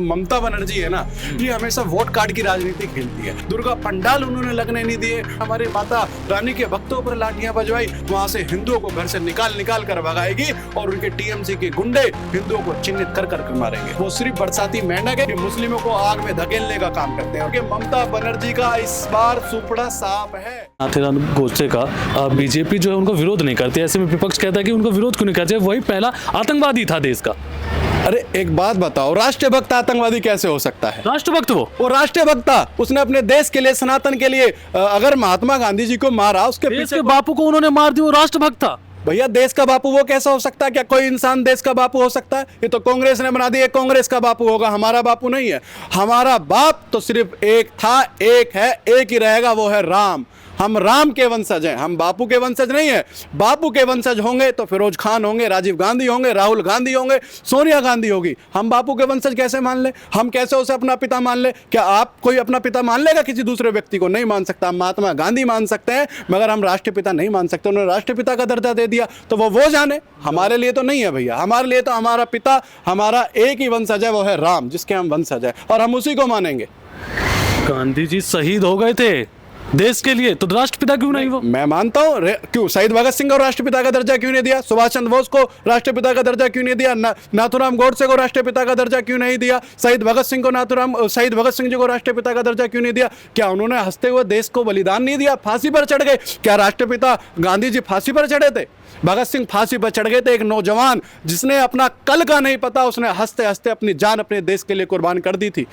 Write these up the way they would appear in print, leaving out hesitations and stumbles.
ममता बनर्जी है ना, ये हमेशा वोट कार्ड की राजनीति खेलती है। दुर्गा पंडाल उन्होंने लगने नहीं दिए, हमारी माता रानी के भक्तों पर लाठियां बजवाई, वहां से हिंदुओं को घर से निकाल कर भगाएगी और उनके टीएमसी के गुंडे हिंदुओं को चिन्हित कर मारेंगे। वो सिर्फ बरसाती मेंढक है, मुस्लिमों को आग में धकेलने का काम करते हैं। क्योंकि ममता बनर्जी का इस बार सुपड़ा साफ है। नाथूराम गोडसे का बीजेपी जो है उनको विरोध नहीं करती, ऐसे में विपक्ष कहता है कि उनको विरोध क्यों नहीं करते, वही पहला आतंकवादी था देश का। अरे एक बात बताओ, राष्ट्रभक्त आतंकवादी कैसे हो सकता है? राष्ट्रभक्त वो राष्ट्रभक्त था, उसने अपने देश के लिए, सनातन के लिए, अगर महात्मा गांधी जी को मारा, उसके देश पीछे के बापू को उन्होंने मार दिया, वो राष्ट्रभक्त था। भैया देश का बापू वो कैसा हो सकता है? क्या कोई इंसान देश का बापू हो सकता है? ये तो कांग्रेस ने बना दिया, कांग्रेस का बापू होगा, हमारा बापू नहीं है। हमारा बाप तो सिर्फ एक था, एक है, एक ही रहेगा, वो है राम। हम राम के वंशज हैं, हम बापू के वंशज नहीं है। बापू के वंशज होंगे तो फिरोज खान होंगे, राजीव गांधी होंगे, राहुल गांधी होंगे, सोनिया गांधी होगी। हम बापू के वंशज कैसे मान ले? हम कैसे उसे अपना पिता मान ले? क्या आप कोई अपना पिता मान लेगा किसी दूसरे व्यक्ति को? नहीं मान सकता। महात्मा गांधी मान सकते हैं, मगर हम राष्ट्रपिता नहीं मान सकते। उन्होंने राष्ट्रपिता का दर्जा दे दिया तो वो जाने, हमारे लिए तो नहीं है भैया। हमारे लिए तो हमारा पिता, हमारा एक ही वंशज है, वो है राम, जिसके हम वंशज है, और हम उसी को मानेंगे। गांधी जी शहीद हो गए थे देश के लिए, तो राष्ट्रपिता क्यों नहीं वो? मैं मानता हूँ, क्यों शहीद भगत सिंह को राष्ट्रपिता का दर्जा क्यों नहीं दिया? सुभाष चंद्र बोस को राष्ट्रपिता का दर्जा क्यों नहीं दिया? नाथूराम गोडसे को राष्ट्रपिता का दर्जा क्यों नहीं दिया? शहीद भगत सिंह जी को राष्ट्रपिता का दर्जा क्यों नहीं दिया? क्या उन्होंने हंसते हुए देश को बलिदान नहीं दिया? फांसी पर चढ़ गए। क्या राष्ट्रपिता गांधी जी फांसी पर चढ़े थे? भगत सिंह फांसी पर चढ़ गए थे। एक नौजवान जिसने अपना कल का नहीं पता, उसने हंसते हंसते अपनी जान अपने देश के लिए कुर्बान कर दी थी।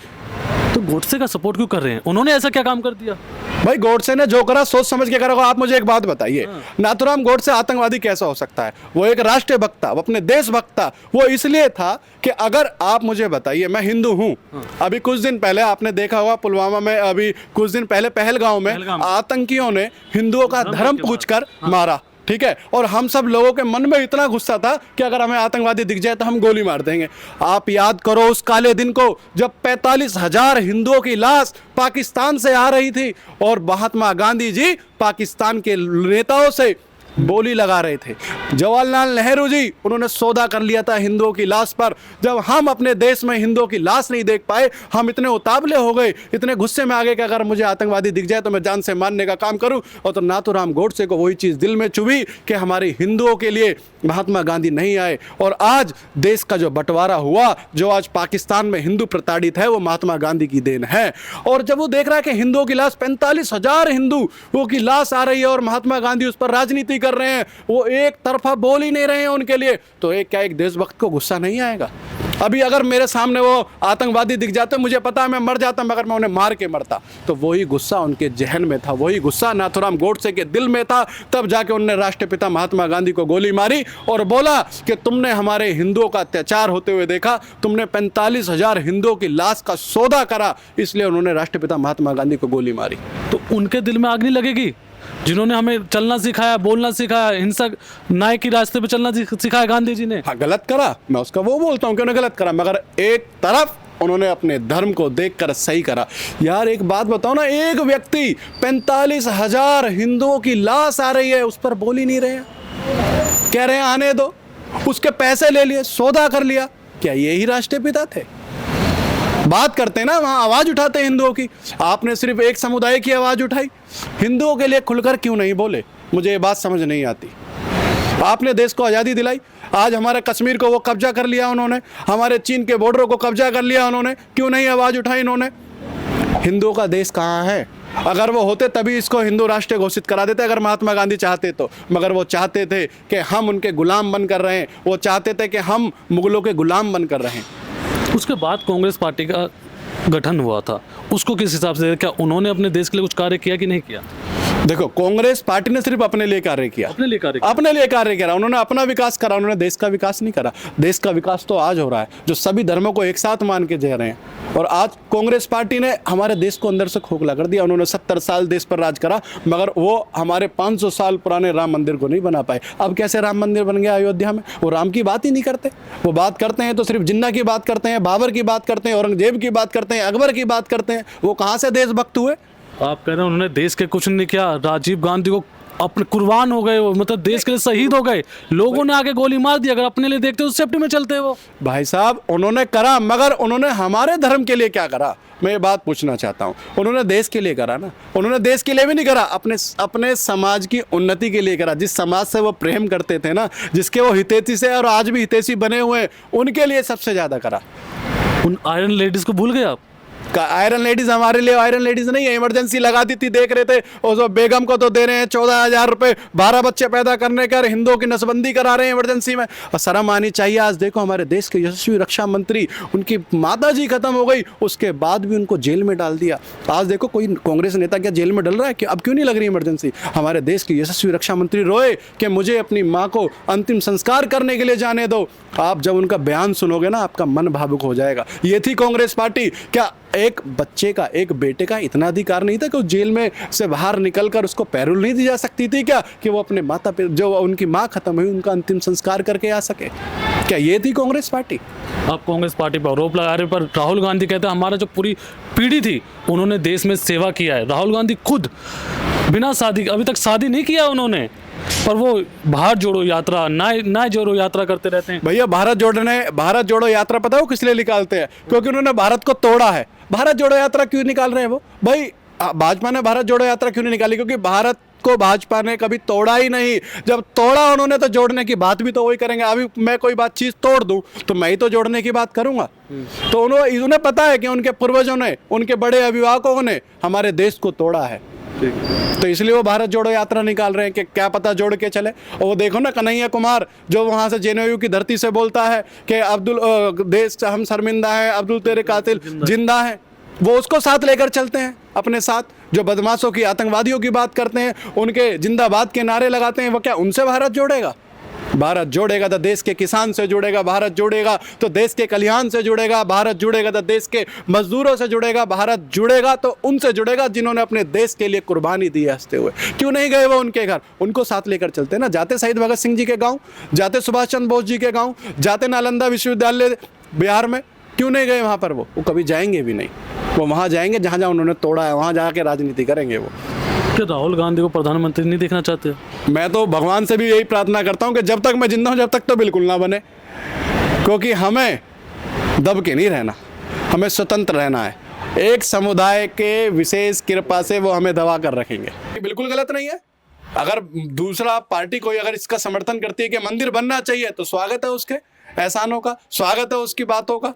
तो गोडसे का सपोर्ट क्यों कर रहे हैं? उन्होंने ऐसा क्या काम कर दिया? भाई गोडसे ने जो करा सोच समझ के करा होगा। आप मुझे एक बात बताइए, नाथूराम गोडसे आतंकवादी कैसा हो सकता है? वो एक राष्ट्रभक्त था, वो अपने देशभक्त था। वो इसलिए था कि अगर आप मुझे बताइए, मैं हिंदू हूं, अभी कुछ दिन पहले आपने देखा होगा पुलवामा में, अभी कुछ दिन पहले पहलगांव में आतंकियों ने हिंदुओं का धर्म पूछकर मारा, ठीक है? और हम सब लोगों के मन में इतना गुस्सा था कि अगर हमें आतंकवादी दिख जाए तो हम गोली मार देंगे। आप याद करो उस काले दिन को जब 45,000 हिंदुओं की लाश पाकिस्तान से आ रही थी और महात्मा गांधी जी पाकिस्तान के नेताओं से बोली लगा रहे थे। जवाहरलाल नेहरू जी, उन्होंने सौदा कर लिया था हिंदुओं की लाश पर। जब हम अपने देश में हिंदुओं की लाश नहीं देख पाए, हम इतने उतावले हो गए, इतने गुस्से में आ गए कि अगर मुझे आतंकवादी दिख जाए तो मैं जान से मारने का काम करूं। और तो नाथूराम गोडसे को वही चीज़ दिल में चुभी कि हमारे हिंदुओं के लिए महात्मा गांधी नहीं आए। और आज देश का जो बंटवारा हुआ, जो आज पाकिस्तान में हिंदू प्रताड़ित है, वो महात्मा गांधी की देन है। और जब वो देख रहा है कि हिंदुओं की लाश, 45,000 हिंदुओं की लाश आ रही है और महात्मा गांधी उस पर राजनीति कर रहे हैं, वो एक तरफा बोल ही नहीं रहे हैं उनके लिए, तो एक देशभक्त को गुस्सा नहीं आएगा? अभी अगर मेरे सामने वो आतंकवादी दिख जाते, मुझे पता है मैं मर जाता, मगर मैं उन्हें मार के मरता, तो वही गुस्सा उनके जहन में था, वही गुस्सा नाथूराम गोडसे के दिल में था। तब जाके उन्होंने राष्ट्रपिता महात्मा गांधी को गोली मारी और बोला कि तुमने हमारे हिंदुओं का अत्याचार होते हुए देखा, तुमने 45,000 हिंदुओं की लाश का सौदा करा, इसलिए उन्होंने राष्ट्रपिता महात्मा गांधी को गोली मारी। तो उनके दिल में आग नहीं लगेगी जिन्होंने हमें चलना सिखाया, बोलना सिखाया, हिंसक न्याय के रास्ते पे चलना सिखाया गांधी जी ने? हाँ, गलत करा, मैं उसका वो बोलता हूँ कि उन्होंने गलत करा, मगर एक तरफ उन्होंने अपने धर्म को देखकर सही करा। यार एक बात बताओ ना, एक व्यक्ति 45,000 हिंदुओं की लाश आ रही है, उस पर बोल ही नहीं रहे हैं, कह रहे हैं आने दो, उसके पैसे ले लिए, सौदा कर लिया। क्या यही राष्ट्रपिता थे? बात करते हैं ना, वहाँ आवाज़ उठाते हैं हिंदुओं की। आपने सिर्फ एक समुदाय की आवाज़ उठाई, हिंदुओं के लिए खुलकर क्यों नहीं बोले? मुझे ये बात समझ नहीं आती। आपने देश को आज़ादी दिलाई, आज हमारे कश्मीर को वो कब्जा कर लिया उन्होंने, हमारे चीन के बॉर्डरों को कब्जा कर लिया उन्होंने, क्यों नहीं आवाज़ उठाई इन्होंने? हिंदुओं का देश कहाँ है? अगर वो होते तभी इसको हिंदू राष्ट्र घोषित करा देते, अगर महात्मा गांधी चाहते तो। मगर वो चाहते थे कि हम उनके गुलाम बन कर रहे हैं, वो चाहते थे कि हम मुगलों के गुलाम बन कर रहे हैं। उसके बाद कांग्रेस पार्टी का गठन हुआ था, उसको किस हिसाब से, क्या उन्होंने अपने देश के लिए कुछ कार्य किया कि नहीं किया? देखो, कांग्रेस पार्टी ने सिर्फ अपने लिए कार्य किया, अपने लिए कार्य करा। उन्होंने अपना विकास करा, उन्होंने देश का विकास नहीं करा। देश का विकास तो आज हो रहा है, जो सभी धर्मों को एक साथ मान के जा रहे हैं। और आज कांग्रेस पार्टी ने हमारे देश को अंदर से खोखला कर दिया। उन्होंने 70 साल देश पर राज करा, मगर वो हमारे 500 साल पुराने राम मंदिर को नहीं बना पाए। अब कैसे राम मंदिर बन गया अयोध्या में? वो राम की बात ही नहीं करते। वो बात करते हैं तो सिर्फ जिन्ना की बात करते हैं, बाबर की बात करते हैं, औरंगजेब की बात करते हैं, अकबर की बात करते हैं। वो कहाँ से देशभक्त हुए? आप कह रहे हैं उन्होंने देश के कुछ नहीं किया, राजीव गांधी को अपने कुर्बान हो गए, वो मतलब देश के लिए शहीद हो गए, लोगों ने आके गोली मार दी। अगर अपने लिए देखते तो सेफ्टी में चलते वो। भाई साहब उन्होंने करा, मगर उन्होंने हमारे धर्म के लिए क्या करा, मैं ये बात पूछना चाहता हूँ। उन्होंने देश के लिए करा ना, उन्होंने देश के लिए भी नहीं करा, अपने समाज की उन्नति के लिए करा। जिस समाज से वो प्रेम करते थे ना, जिसके वो हितैषी से और आज भी हितैषी बने हुए हैं, उनके लिए सबसे ज़्यादा करा। उन आयरन लेडीज को भूल गए आप? आयरन लेडीज हमारे लिए आयरन लेडीज नहीं है, इमरजेंसी लगा दी थी, देख रहे थे। और जो बेगम को तो दे रहे हैं 14,000 रुपए 12 बच्चे पैदा करने का, हिंदुओं की नसबंदी करा रहे हैं इमरजेंसी में। और शर्म आनी चाहिए। आज देखो हमारे देश के यशस्वी रक्षा मंत्री, उनकी माता जी खत्म हो गई, उसके बाद भी उनको जेल में डाल दिया। आज देखो कोई कांग्रेस नेता क्या जेल में डल रहा है कि अब क्यों नहीं लग रही इमरजेंसी? हमारे देश के यशस्वी रक्षा मंत्री रोए कि मुझे अपनी माँ को अंतिम संस्कार करने के लिए जाने दो। आप जब उनका बयान सुनोगे ना, आपका मन भावुक हो जाएगा। ये थी कांग्रेस पार्टी। क्या एक बच्चे का, एक बेटे का इतना अधिकार नहीं था कि वो जेल में से बाहर निकलकर उसको पैरोल नहीं दी जा सकती थी क्या, कि वो अपने माता पिता, जो उनकी माँ खत्म हुई, उनका अंतिम संस्कार करके आ सके? क्या ये थी कांग्रेस पार्टी? आप कांग्रेस पार्टी पर आरोप लगा रहे, पर राहुल गांधी कहते हैं हमारा जो पूरी पीढ़ी थी उन्होंने देश में सेवा किया है। राहुल गांधी खुद बिना शादी, अभी तक शादी नहीं किया उन्होंने, पर वो भारत जोड़ो यात्रा, ना जोड़ो यात्रा करते रहते हैं। भैया भारत जोड़ो यात्रा पता है वो किस लिए निकालते हैं? क्योंकि उन्होंने भारत को तोड़ा है। भारत जोड़ो यात्रा क्यों निकाल रहे हैं वो भाई? भाजपा ने भारत जोड़ो यात्रा क्यों नहीं निकाली? क्योंकि भारत को भाजपा ने कभी तोड़ा ही नहीं। जब तोड़ा उन्होंने तो जोड़ने की बात भी तो वही करेंगे। अभी मैं कोई बात चीज तोड़ दूं तो मैं ही तो जोड़ने की बात करूंगा। तो उन्हें पता है कि उनके पूर्वजों ने, उनके बड़े अभिभावकों ने हमारे देश को तोड़ा है, तो इसलिए वो भारत जोड़ो यात्रा निकाल रहे हैं कि क्या पता जोड़ के चले। और वो देखो ना कन्हैया कुमार जो वहां से जेएनयू की धरती से बोलता है कि अब्दुल देश हम शर्मिंदा है, अब्दुल तेरे कातिल जिंदा है, वो उसको साथ लेकर चलते हैं अपने साथ। जो बदमाशों की, आतंकवादियों की बात करते हैं, उनके जिंदाबाद के नारे लगाते हैं, वो क्या उनसे भारत जोड़ेगा? भारत जोड़ेगा तो देश के किसान से जुड़ेगा, भारत जोड़ेगा तो देश के कल्याण से जुड़ेगा, भारत जुड़ेगा तो देश के मजदूरों से जुड़ेगा, भारत जुड़ेगा तो उनसे जुड़ेगा जिन्होंने अपने देश के लिए कुर्बानी दी है हंसते हुए। क्यों नहीं गए वो उनके घर? उनको साथ लेकर चलते ना। जाते शहीद भगत सिंह जी के गाँव, जाते सुभाष चंद्र बोस जी के गाँव, जाते नालंदा विश्वविद्यालय बिहार में, क्यों नहीं गए वहाँ पर? वो कभी जाएंगे भी नहीं। वो वहाँ जाएंगे जहाँ जहाँ उन्होंने तोड़ा है, वहाँ जाके राजनीति करेंगे वो। क्या राहुल गांधी को प्रधानमंत्री नहीं देखना चाहते? मैं तो भगवान से भी यही प्रार्थना करता हूँ कि जब तक मैं जिंदा हूँ, जब तक तो बिल्कुल ना बने। क्योंकि हमें दब के नहीं रहना, हमें स्वतंत्र रहना है। एक समुदाय के विशेष कृपा से वो हमें दबा कर रखेंगे। बिल्कुल गलत नहीं है। अगर दूसरा पार्टी कोई अगर इसका समर्थन करती है कि मंदिर बनना चाहिए, तो स्वागत है उसके एहसानों का, स्वागत है उसकी बातों का।